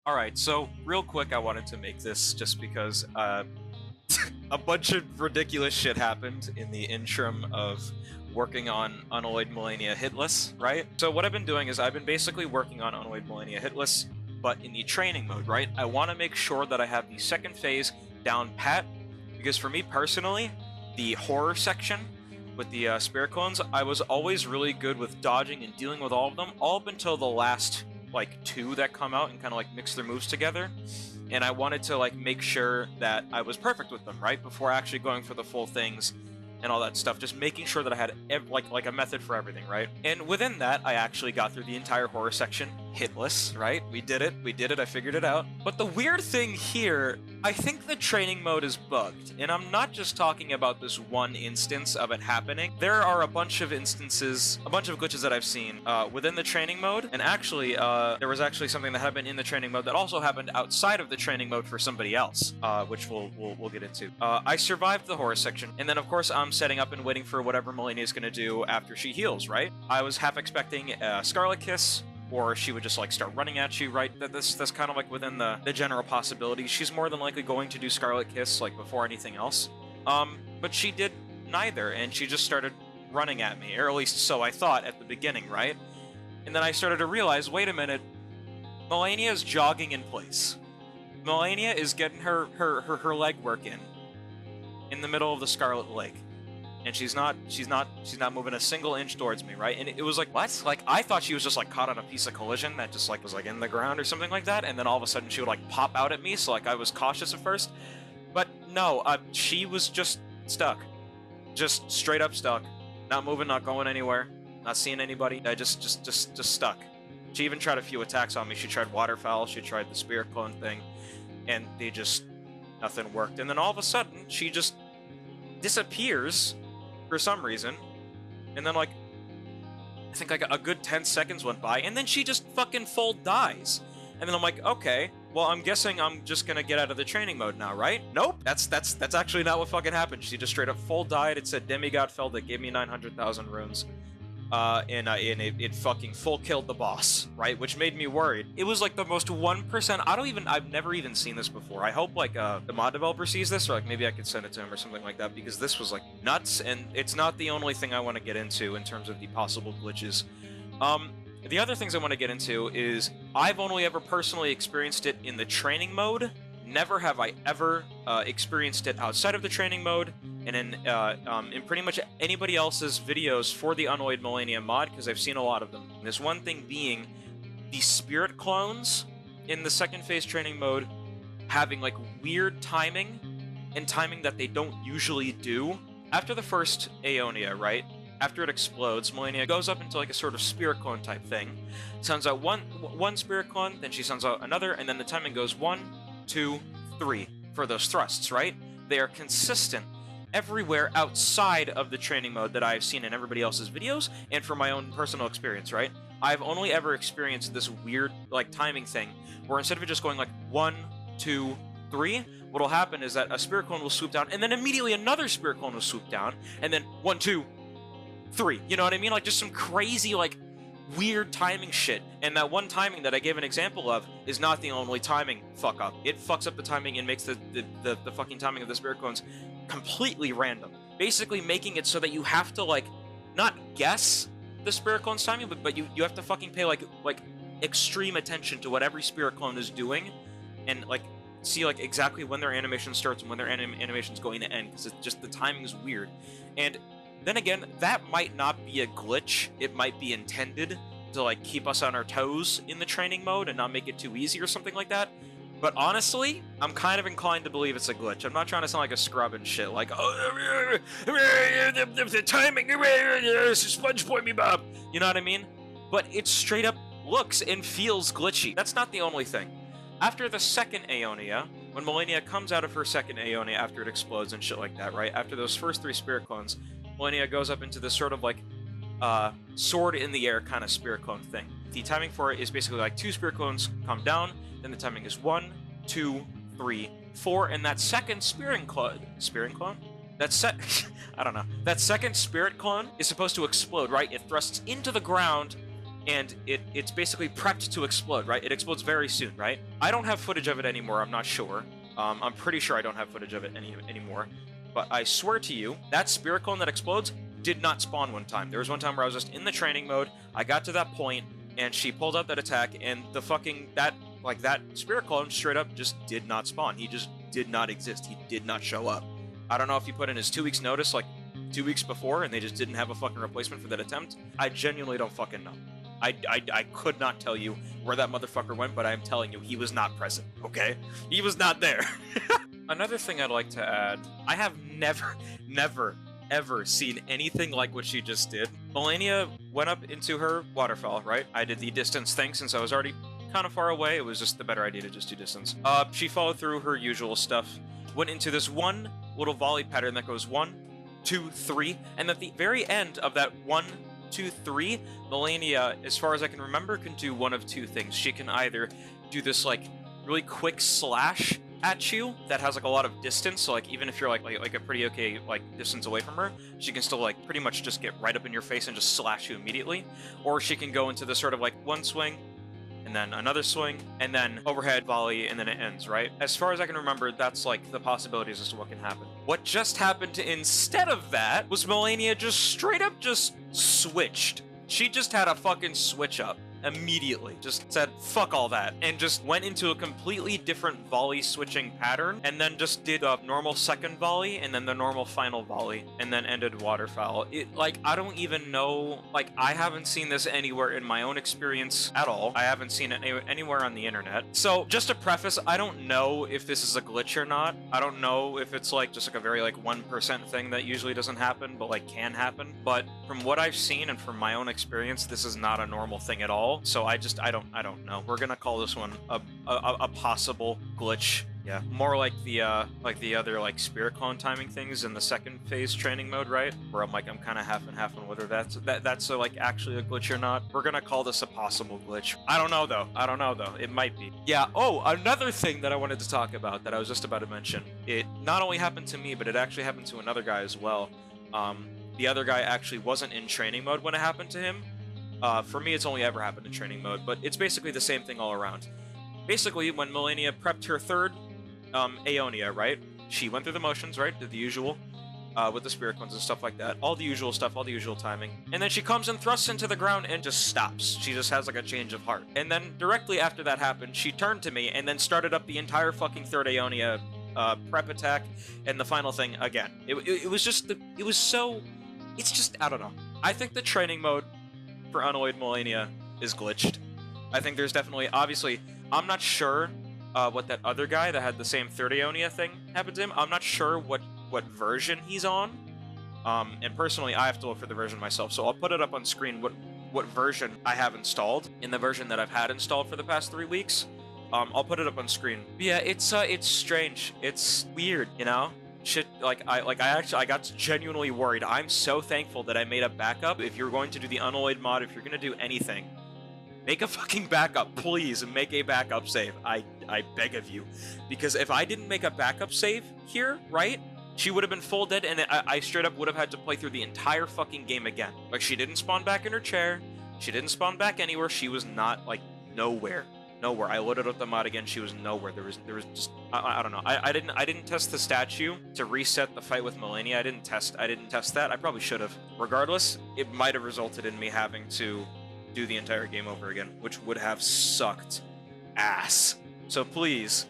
Alright, so real quick I wanted to make this just because a bunch of ridiculous shit happened in the interim of working on Unalloyed Malenia Hitless, right? So what I've been doing is I've been basically working on Unalloyed Malenia Hitless, but in the training mode, right? I want to make sure that I have the second phase down pat, because for me personally, the horror section with the spirit clones, I was always really good with dodging and dealing with all of them, all up until the last like two that come out and kind of like mix their moves together. And I wanted to like make sure that I was perfect with them, right? Before actually going for the full things and all that stuff, just making sure that I had like a method for everything, right? And within that, I actually got through the entire horror section hitless, right? We did it, I figured it out. But the weird thing here, I think the training mode is bugged, and I'm not just talking about this one instance of it happening. There are a bunch of instances, a bunch of glitches that I've seen within the training mode, and actually, there was actually something that happened in the training mode that also happened outside of the training mode for somebody else, which we'll get into. I survived the horror section, and then of course I'm setting up and waiting for whatever Malenia is going to do after she heals, right? I was half expecting a Scarlet Kiss, or she would just like start running at you, right? That's kind of like within the general possibility. She's more than likely going to do Scarlet Kiss like before anything else. But she did neither, and she just started running at me, or at least so I thought at the beginning, right? And then I started to realize, wait a minute, Malenia is jogging in place. Malenia is getting her legwork in the middle of the Scarlet Lake. And she's not moving a single inch towards me, right? And it was like, what? Like, I thought she was just like caught on a piece of collision that just like was like in the ground or something like that, and then all of a sudden she would like pop out at me, so like I was cautious at first. But no, she was just stuck. Just straight up stuck. Not moving, not going anywhere, not seeing anybody. Just stuck. She even tried a few attacks on me. She tried Waterfowl, she tried the Spirit Clone thing, and nothing worked. And then all of a sudden, she just disappears for some reason, and then like I think like a good 10 seconds went by, and then she just fucking full dies. And then I'm like, okay, well, I'm guessing I'm just gonna get out of the training mode now, right? Nope, that's actually not what fucking happened. She just straight up full died. It said demigod fell that gave me 900,000 runes. And it fucking full killed the boss, right? Which made me worried. It was like the most 1%. I've never even seen this before. I hope like the mod developer sees this, or like maybe I could send it to him or something like that, because this was like nuts, and it's not the only thing I want to get into in terms of the possible glitches. The other things I want to get into is I've only ever personally experienced it in the training mode. Never have I ever experienced it outside of the training mode, and in pretty much anybody else's videos for the Unalloyed Malenia mod, because I've seen a lot of them. And this one thing being the spirit clones in the second phase training mode having like weird timing, and timing that they don't usually do. After the first Aeonia, right? After it explodes, Malenia goes up into like a sort of spirit clone type thing, sends out one spirit clone, then she sends out another, and then the timing goes 1, 2, 3 for those thrusts, right? They are consistent everywhere outside of the training mode that I've seen in everybody else's videos, and from my own personal experience, right? I've only ever experienced this weird, like, timing thing, where instead of it just going like 1, 2, 3, what'll happen is that a spirit clone will swoop down, and then immediately another spirit clone will swoop down, and then 1, 2, 3. You know what I mean? Like, just some crazy, like, weird timing shit. And that one timing that I gave an example of is not the only timing fuck up. It fucks up the timing and makes the fucking timing of the spirit clones completely random. Basically making it so that you have to, like, not guess the spirit clone's timing, but you have to fucking pay, like extreme attention to what every spirit clone is doing, and, like, see, like, exactly when their animation starts and when their animation's going to end, because it's just, the timing is weird. And then again, that might not be a glitch. It might be intended to, like, keep us on our toes in the training mode and not make it too easy or something like that. But honestly, I'm kind of inclined to believe it's a glitch. I'm not trying to sound like a scrub and shit, like, oh, the timing, sponge point me, Bob. You know what I mean? But it straight up looks and feels glitchy. That's not the only thing. After the second Aeonia, when Malenia comes out of her second Aeonia after it explodes and shit like that, right? After those first 3 spirit clones, Malenia goes up into this sort of like sword in the air kind of spirit clone thing. The timing for it is basically like 2 spirit clones come down, then the timing is 1, 2, 3, 4, and that second spirit clone? I don't know. That second spirit clone is supposed to explode, right? It thrusts into the ground, and it's basically prepped to explode, right? It explodes very soon, right? I don't have footage of it anymore, I'm not sure. I'm pretty sure I don't have footage of it anymore. But I swear to you, that spirit clone that explodes did not spawn one time. There was one time where I was just in the training mode, I got to that point, and she pulled out that attack, and the fucking, that spirit clone straight up just did not spawn. He just did not exist. He did not show up. I don't know if he put in his 2 weeks notice, like, 2 weeks before, and they just didn't have a fucking replacement for that attempt. I genuinely don't fucking know. I could not tell you where that motherfucker went, but I'm telling you, he was not present, okay? He was not there. Another thing I'd like to add, I have never, ever seen anything like what she just did. Malenia went up into her waterfall, right? I did the distance thing since I was already kind of far away. It was just the better idea to just do distance. She followed through her usual stuff, went into this one little volley pattern that goes 1, 2, 3, and at the very end of that 1, 2, 3, Malenia, as far as I can remember, can do one of two things. She can either do this like really quick slash at you that has like a lot of distance, so like even if you're like a pretty okay like distance away from her, she can still like pretty much just get right up in your face and just slash you immediately. Or she can go into this sort of like one swing, and then another swing, and then overhead volley, and then it ends, right? As far as I can remember, that's like the possibilities as to what can happen. What just happened instead of that was Malenia just straight up just switched. She just had a fucking switch up immediately. Just said, fuck all that, and just went into a completely different volley switching pattern, and then just did a normal second volley, and then the normal final volley, and then ended waterfowl. It, like, I don't even know, like, I haven't seen this anywhere in my own experience at all. I haven't seen it anywhere on the internet. So, just to preface, I don't know if this is a glitch or not. I don't know if it's, like, just, like, a very, like, 1% thing that usually doesn't happen, but, like, can happen. But from what I've seen and from my own experience, this is not a normal thing at all. So I don't know. We're gonna call this one a possible glitch. Yeah, more like the other like spirit clone timing things in the second phase training mode, right? Where I'm kind of half and half on whether that's like actually a glitch or not. We're gonna call this a possible glitch. I don't know though. It might be. Yeah. Oh, another thing that I wanted to talk about that I was just about to mention. It not only happened to me, but it actually happened to another guy as well. The other guy actually wasn't in training mode when it happened to him. For me, it's only ever happened in training mode, but it's basically the same thing all around. Basically, when Malenia prepped her third Aeonia, right? She went through the motions, right? Did the usual, with the spirit clones and stuff like that. All the usual stuff, all the usual timing. And then she comes and thrusts into the ground and just stops. She just has like a change of heart. And then directly after that happened, she turned to me and then started up the entire fucking third Aeonia prep attack and the final thing again. It was just, it was so, it's just, I don't know. I think the training mode for Unalloyed Malenia is glitched. I think there's definitely, obviously, I'm not sure what that other guy that had the same third Aeonia thing happened to him. I'm not sure what version he's on. And personally, I have to look for the version myself, so I'll put it up on screen what version I have installed in the version that I've had installed for the past 3 weeks. I'll put it up on screen. But yeah, it's strange. It's weird, you know? Shit, I got genuinely worried. I'm so thankful that I made a backup. If you're going to do the Unalloyed mod, if you're going to do anything, make a fucking backup, please, and make a backup save. I beg of you. Because if I didn't make a backup save here, right, she would have been full dead, and I straight up would have had to play through the entire fucking game again. Like, she didn't spawn back in her chair, she didn't spawn back anywhere, she was not, like, nowhere. Nowhere. I loaded up the mod again. She was nowhere. There was just I don't know. I didn't test the statue to reset the fight with Malenia. I didn't test that. I probably should have. Regardless, it might have resulted in me having to do the entire game over again, which would have sucked ass. So please,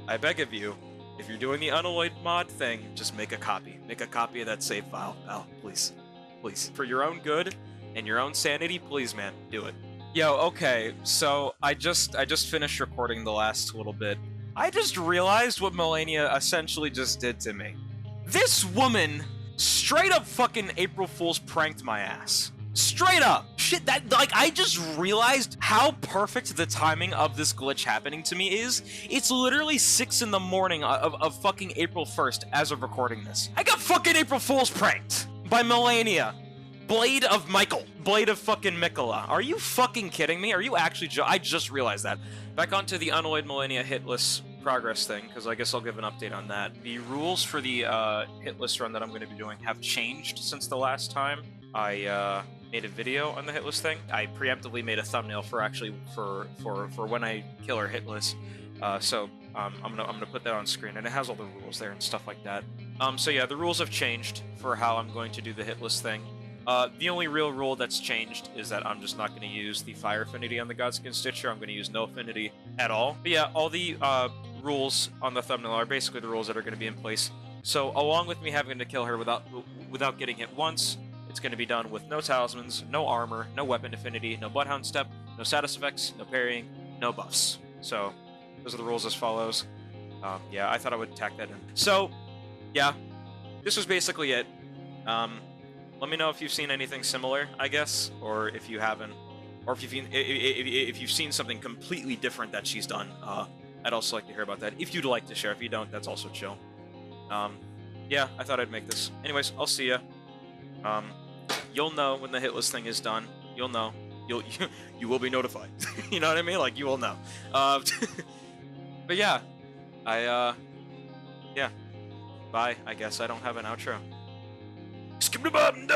I beg of you, if you're doing the Unalloyed mod thing, just make a copy. Make a copy of that save file, pal. Please, please, for your own good and your own sanity. Please, man, do it. Yo, okay, so I just finished recording the last little bit. I just realized what Malenia essentially just did to me. This woman straight up fucking April Fool's pranked my ass. Straight up. Shit, that, like, I just realized how perfect the timing of this glitch happening to me is. It's literally 6 in the morning of fucking April 1st as of recording this. I got fucking April Fool's pranked by Malenia. Blade of Michael. Blade of fucking Mikola. Are you fucking kidding me? Are you actually I just realized that. Back onto the Unalloyed Malenia Hitless progress thing, because I guess I'll give an update on that. The rules for the Hitless run that I'm going to be doing have changed since the last time I made a video on the Hitless thing. I preemptively made a thumbnail for actually for when I kill her Hitless. I'm gonna put that on screen, and it has all the rules there and stuff like that. So yeah, the rules have changed for how I'm going to do the Hitless thing. The only real rule that's changed is that I'm just not going to use the fire affinity on the Godskin Stitcher. I'm going to use no affinity at all. But yeah, all the rules on the thumbnail are basically the rules that are going to be in place. So along with me having to kill her without getting hit once, it's going to be done with no talismans, no armor, no weapon affinity, no Bloodhound Step, no status effects, no parrying, no buffs. So those are the rules as follows. Yeah, I thought I would tack that in. So yeah, this was basically it. Let me know if you've seen anything similar, I guess, or if you haven't, or if you've seen something completely different that she's done. I'd also like to hear about that. If you'd like to share, if you don't, that's also chill. Yeah, I thought I'd make this. Anyways, I'll see ya. You'll know when the Hitless thing is done. You'll know. You will be notified. You know what I mean? Like, you will know. But yeah, yeah. Bye. I guess I don't have an outro. Skip the button,